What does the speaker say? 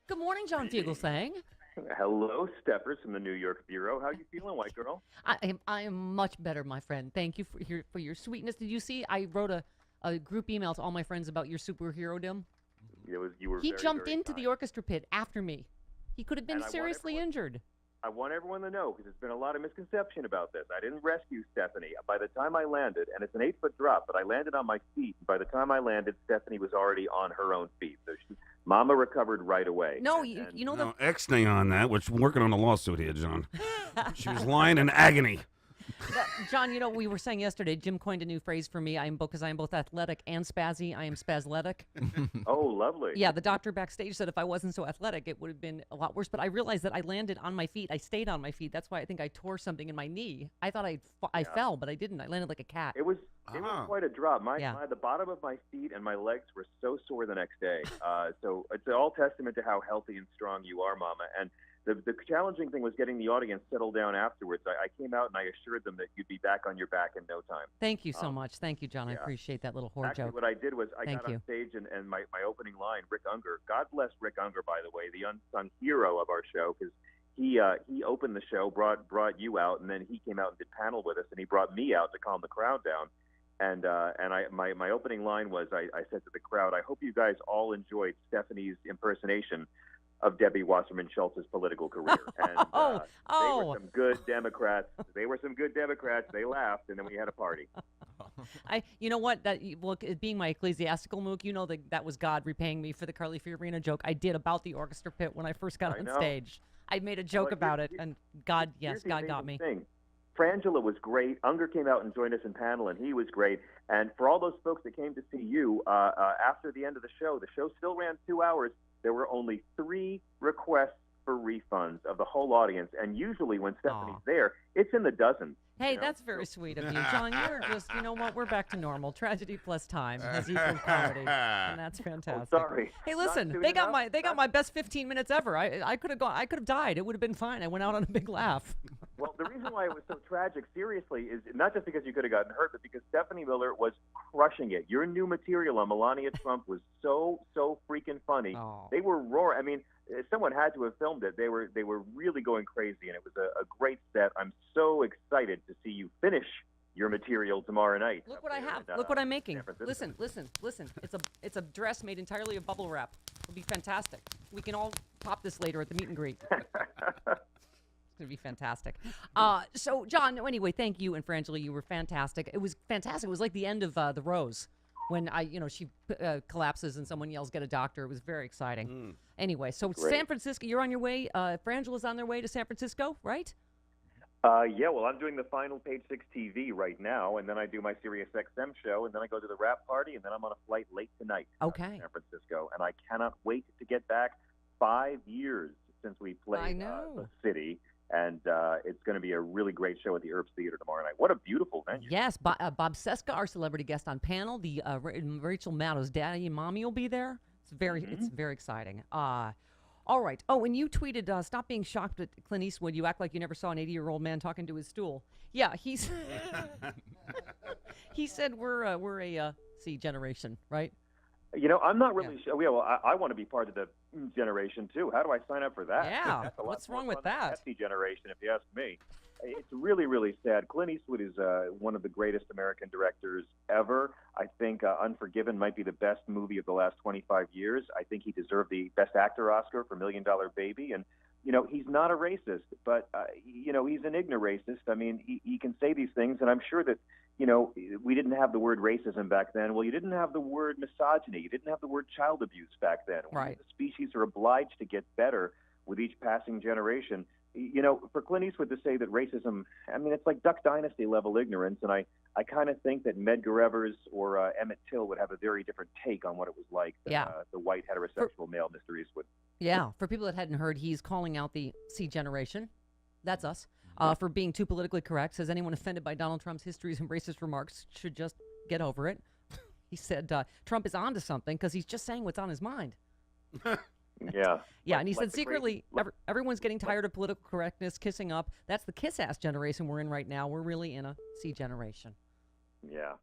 Good morning, John Fugelsang. Hello, Stephers from the New York Bureau. How you feeling, white girl? I am much better, my friend. Thank you for your sweetness. Did you see I wrote a group email to all my friends about your superhero-dom? You were He very, jumped very into kind. the orchestra pit after me. He could have been And seriously injured. I want everyone to know, because there's been a lot of misconception about this. I didn't rescue Stephanie. By the time I landed, and it's an 8-foot drop, but I landed on my feet. By the time I landed, Stephanie was already on her own feet. So Mama recovered right away. No, And- you know the No, X-nay on that, which we're working on a lawsuit here, John. She was lying in agony. John, we were saying yesterday, Jim coined a new phrase for me. Because I am both athletic and spazzy. I am spasletic. Oh, lovely. Yeah, the doctor backstage said if I wasn't so athletic, it would have been a lot worse. But I realized that I landed on my feet. I stayed on my feet. That's why I think I tore something in my knee. I thought I fell, but I didn't. I landed like a cat. It was quite a drop. Yeah. The bottom of my feet and my legs were so sore the next day. So it's all testament to how healthy and strong you are, Mama. And the challenging thing was getting the audience settled down afterwards. I came out and I assured them that you'd be back on your back in no time. Thank you so much. Thank you, John. I yeah. appreciate that little whore Actually, joke. what I did was I Thank got you. on stage and my opening line, Rick Unger. God bless Rick Unger, by the way, the unsung hero of our show, because he opened the show, brought you out, and then he came out and did panel with us, and he brought me out to calm the crowd down. And my opening line was I said to the crowd, I hope you guys all enjoyed Stephanie's impersonation of Debbie Wasserman Schultz's political career. And they were some good Democrats. They laughed, and then we had a party. You know what? Being my ecclesiastical mook, that was God repaying me for the Carly Fiorina joke I did about the orchestra pit when I first got on stage. I made a joke about it, and God got me. Thing. Frangela was great. Unger came out and joined us in panel, and he was great. And for all those folks that came to see you, after the end of the show still ran 2 hours. There were only 3 requests for refunds of the whole audience. And usually when Stephanie's there, it's in the dozens. Hey, that's very sweet of you. John, you're just, you know what? We're back to normal. Tragedy plus time has equaled comedy. And that's fantastic. Oh, sorry. Hey, listen, they got my best 15 minutes ever. I could have died. It would have been fine. I went out on a big laugh. Well, the reason why it was so tragic, seriously, is not just because you could have gotten hurt, but because Stephanie Miller was crushing it. Your new material on Melania Trump was so freaking funny. Oh. They were roaring. I mean, someone had to have filmed it. They were really going crazy, and it was a great set. I'm so excited to see you finish your material tomorrow night. Look what I have. Look what I'm making. Listen. It's a dress made entirely of bubble wrap. It'll be fantastic. We can all pop this later at the meet and greet. It's going to be fantastic. So, John, anyway, thank you and Frangela. You were fantastic. It was fantastic. It was like the end of The Rose when she collapses and someone yells, "Get a doctor." It was very exciting. Anyway, so Great. San Francisco, you're on your way. Frangela's on their way to San Francisco, right? Yeah, well, I'm doing the final Page 6 TV right now, and then I do my Sirius XM show, and then I go to the wrap party, and then I'm on a flight late tonight to Okay. San Francisco, and I cannot wait to get back. 5 years since we played the city, and it's going to be a really great show at the Herbst Theater tomorrow night. What a beautiful venue. Yes, Bob Seska, our celebrity guest on panel. The Rachel Maddow's daddy and mommy will be there. It's very exciting. All right. Oh, and you tweeted, "Stop being shocked at Clint Eastwood. You act like you never saw an 80-year-old man talking to his stool." Yeah, he said we're a C generation, right? You know, I'm not really sure. Yeah, well, I want to be part of the generation, too. How do I sign up for that? Yeah, That's a lot what's more wrong with fun than that? the Pepsi generation, if you ask me. It's really, really sad. Clint Eastwood is one of the greatest American directors ever. I think Unforgiven might be the best movie of the last 25 years. I think he deserved the Best Actor Oscar for Million Dollar Baby. And, you know, he's not a racist, but, you know, he's an ignorant racist. I mean, he can say these things, and I'm sure that, you know, we didn't have the word racism back then. Well, you didn't have the word misogyny. You didn't have the word child abuse back then. Right. We, the species, are obliged to get better with each passing generation. You know, for Clint Eastwood to say that racism, I mean, it's like Duck Dynasty level ignorance, and I kind of think that Medgar Evers or Emmett Till would have a very different take on what it was like than the white heterosexual male Mr. Eastwood. Yeah, for people that hadn't heard, he's calling out the C generation. That's us. For being too politically correct. Says anyone offended by Donald Trump's histories and racist remarks should just get over it. He said Trump is onto something because he's just saying what's on his mind. Yeah. Yeah, and he said secretly, everyone's getting tired of political correctness, kissing up. That's the kiss-ass generation we're in right now. We're really in a C generation. Yeah.